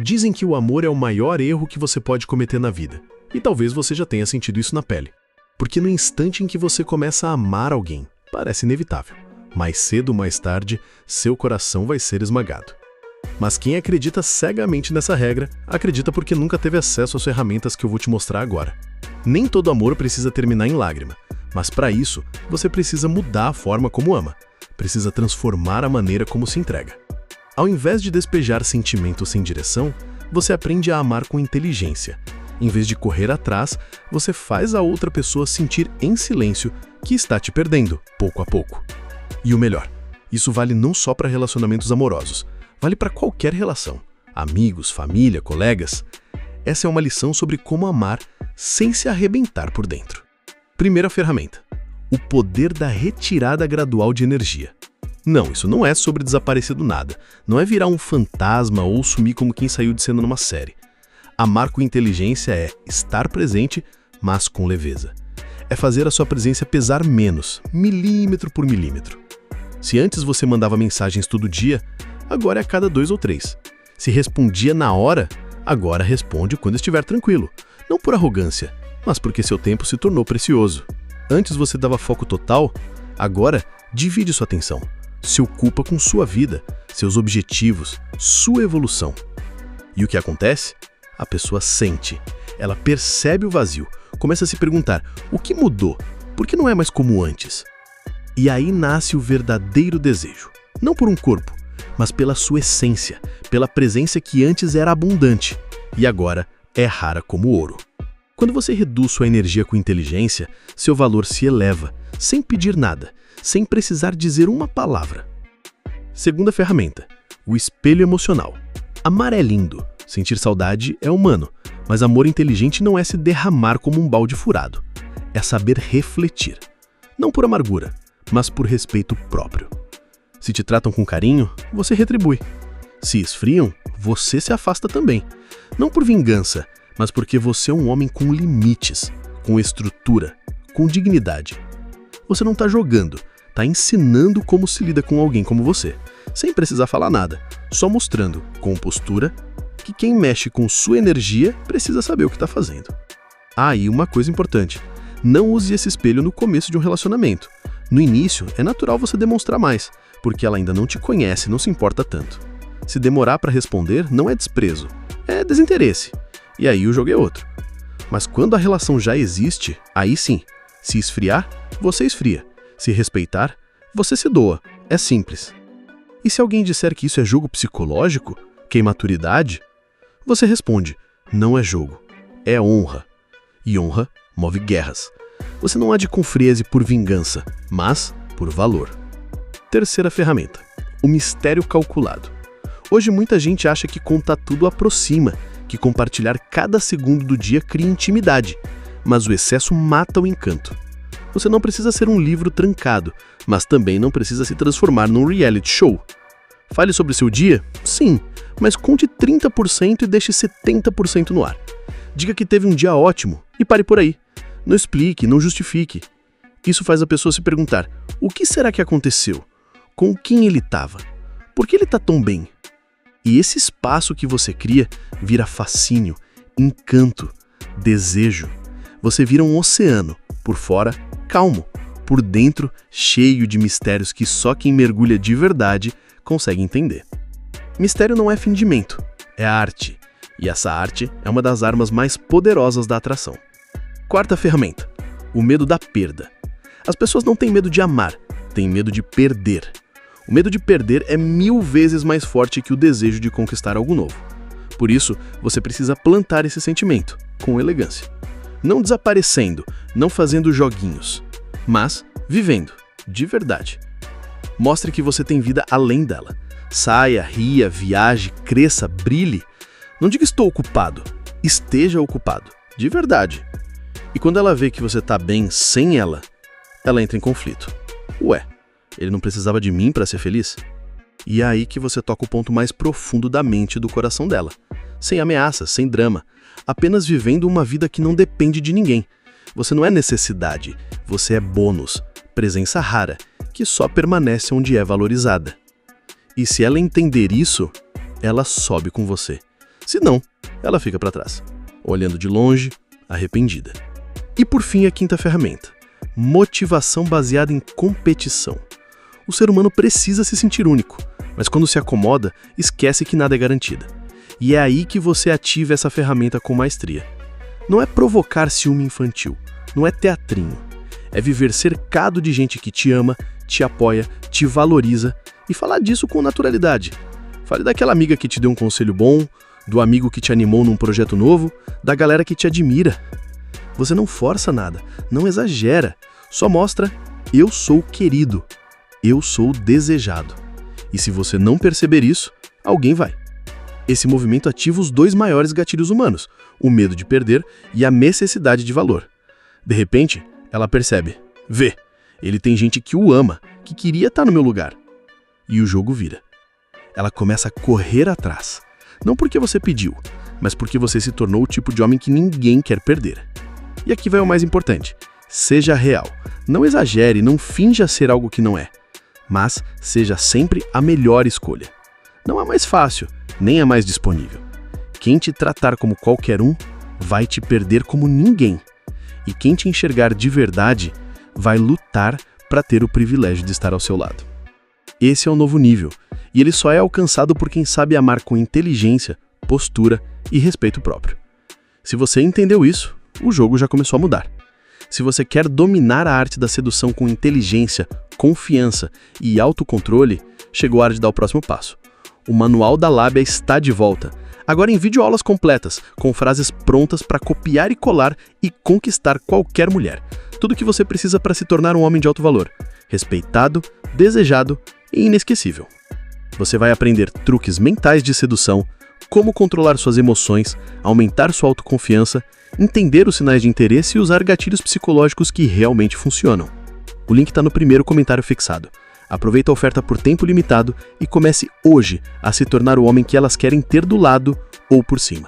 Dizem que o amor é o maior erro que você pode cometer na vida. E talvez você já tenha sentido isso na pele. Porque no instante em que você começa a amar alguém, parece inevitável. Mais cedo ou mais tarde, seu coração vai ser esmagado. Mas quem acredita cegamente nessa regra, acredita porque nunca teve acesso às ferramentas que eu vou te mostrar agora. Nem todo amor precisa terminar em lágrima, mas para isso, você precisa mudar a forma como ama. Precisa transformar a maneira como se entrega. Ao invés de despejar sentimentos sem direção, você aprende a amar com inteligência. Em vez de correr atrás, você faz a outra pessoa sentir em silêncio que está te perdendo, pouco a pouco. E o melhor, isso vale não só para relacionamentos amorosos, vale para qualquer relação. Amigos, família, colegas. Essa é uma lição sobre como amar sem se arrebentar por dentro. Primeira ferramenta: o poder da retirada gradual de energia. Não, isso não é sobre desaparecer do nada. Não é virar um fantasma ou sumir como quem saiu de cena numa série. Amar com inteligência é estar presente, mas com leveza. É fazer a sua presença pesar menos, milímetro por milímetro. Se antes você mandava mensagens todo dia, agora é a cada 2 ou 3. Se respondia na hora, agora responde quando estiver tranquilo. Não por arrogância, mas porque seu tempo se tornou precioso. Antes você dava foco total, agora divide sua atenção. Se ocupa com sua vida, seus objetivos, sua evolução. E o que acontece? A pessoa sente, ela percebe o vazio, começa a se perguntar: o que mudou? Por que não é mais como antes? E aí nasce o verdadeiro desejo, não por um corpo, mas pela sua essência, pela presença que antes era abundante e agora é rara como ouro. Quando você reduz sua energia com inteligência, seu valor se eleva, sem pedir nada, sem precisar dizer uma palavra. Segunda ferramenta: o espelho emocional. Amar é lindo, sentir saudade é humano, mas amor inteligente não é se derramar como um balde furado. É saber refletir. Não por amargura, mas por respeito próprio. Se te tratam com carinho, você retribui. Se esfriam, você se afasta também. Não por vingança, mas porque você é um homem com limites, com estrutura, com dignidade. Você não está jogando, está ensinando como se lida com alguém como você, sem precisar falar nada, só mostrando, com postura, que quem mexe com sua energia precisa saber o que está fazendo. E uma coisa importante: não use esse espelho no começo de um relacionamento. No início, é natural você demonstrar mais, porque ela ainda não te conhece, não se importa tanto. Se demorar para responder, não é desprezo, é desinteresse. E aí o jogo é outro. Mas quando a relação já existe, aí sim, se esfriar, você esfria. Se respeitar, você se doa. É simples. E se alguém disser que isso é jogo psicológico, que é imaturidade, você responde: não é jogo, é honra. E honra move guerras. Você não age com frieza por vingança, mas por valor. Terceira ferramenta: o mistério calculado. Hoje muita gente acha que contar tudo aproxima, que compartilhar cada segundo do dia cria intimidade, mas o excesso mata o encanto. Você não precisa ser um livro trancado, mas também não precisa se transformar num reality show. Fale sobre seu dia? Sim, mas conte 30% e deixe 70% no ar. Diga que teve um dia ótimo e pare por aí. Não explique, não justifique. Isso faz a pessoa se perguntar: o que será que aconteceu? Com quem ele estava? Por que ele está tão bem? E esse espaço que você cria vira fascínio, encanto, desejo. Você vira um oceano, por fora, calmo, por dentro, cheio de mistérios que só quem mergulha de verdade consegue entender. Mistério não é fingimento, é arte. E essa arte é uma das armas mais poderosas da atração. Quarta ferramenta: o medo da perda. As pessoas não têm medo de amar, têm medo de perder. O medo de perder é 1000 vezes mais forte que o desejo de conquistar algo novo. Por isso, você precisa plantar esse sentimento, com elegância. Não desaparecendo, não fazendo joguinhos, mas vivendo, de verdade. Mostre que você tem vida além dela. Saia, ria, viaje, cresça, brilhe. Não diga estou ocupado, esteja ocupado, de verdade. E quando ela vê que você está bem sem ela, ela entra em conflito. Ué, ele não precisava de mim para ser feliz? E é aí que você toca o ponto mais profundo da mente e do coração dela. Sem ameaças, sem drama, apenas vivendo uma vida que não depende de ninguém. Você não é necessidade, você é bônus, presença rara, que só permanece onde é valorizada. E se ela entender isso, ela sobe com você. Se não, ela fica para trás, olhando de longe, arrependida. E por fim, a quinta ferramenta: motivação baseada em competição. O ser humano precisa se sentir único, mas quando se acomoda, esquece que nada é garantido. E é aí que você ativa essa ferramenta com maestria. Não é provocar ciúme infantil, não é teatrinho. É viver cercado de gente que te ama, te apoia, te valoriza e falar disso com naturalidade. Fale daquela amiga que te deu um conselho bom, do amigo que te animou num projeto novo, da galera que te admira. Você não força nada, não exagera, só mostra: eu sou querido, eu sou desejado. E se você não perceber isso, alguém vai. Esse movimento ativa os dois maiores gatilhos humanos, o medo de perder e a necessidade de valor. De repente, ela percebe: vê, ele tem gente que o ama, que queria estar no meu lugar. E o jogo vira. Ela começa a correr atrás. Não porque você pediu, mas porque você se tornou o tipo de homem que ninguém quer perder. E aqui vai o mais importante: seja real. Não exagere, não finja ser algo que não é. Mas seja sempre a melhor escolha. Não é mais fácil, nem é mais disponível. Quem te tratar como qualquer um, vai te perder como ninguém. E quem te enxergar de verdade, vai lutar para ter o privilégio de estar ao seu lado. Esse é o novo nível, e ele só é alcançado por quem sabe amar com inteligência, postura e respeito próprio. Se você entendeu isso, o jogo já começou a mudar. Se você quer dominar a arte da sedução com inteligência, confiança e autocontrole, chegou a hora de dar o próximo passo. O Manual da Lábia está de volta, agora em videoaulas completas, com frases prontas para copiar e colar e conquistar qualquer mulher. Tudo o que você precisa para se tornar um homem de alto valor, respeitado, desejado e inesquecível. Você vai aprender truques mentais de sedução, como controlar suas emoções, aumentar sua autoconfiança, entender os sinais de interesse e usar gatilhos psicológicos que realmente funcionam. O link está no primeiro comentário fixado. Aproveita a oferta por tempo limitado e comece hoje a se tornar o homem que elas querem ter do lado ou por cima.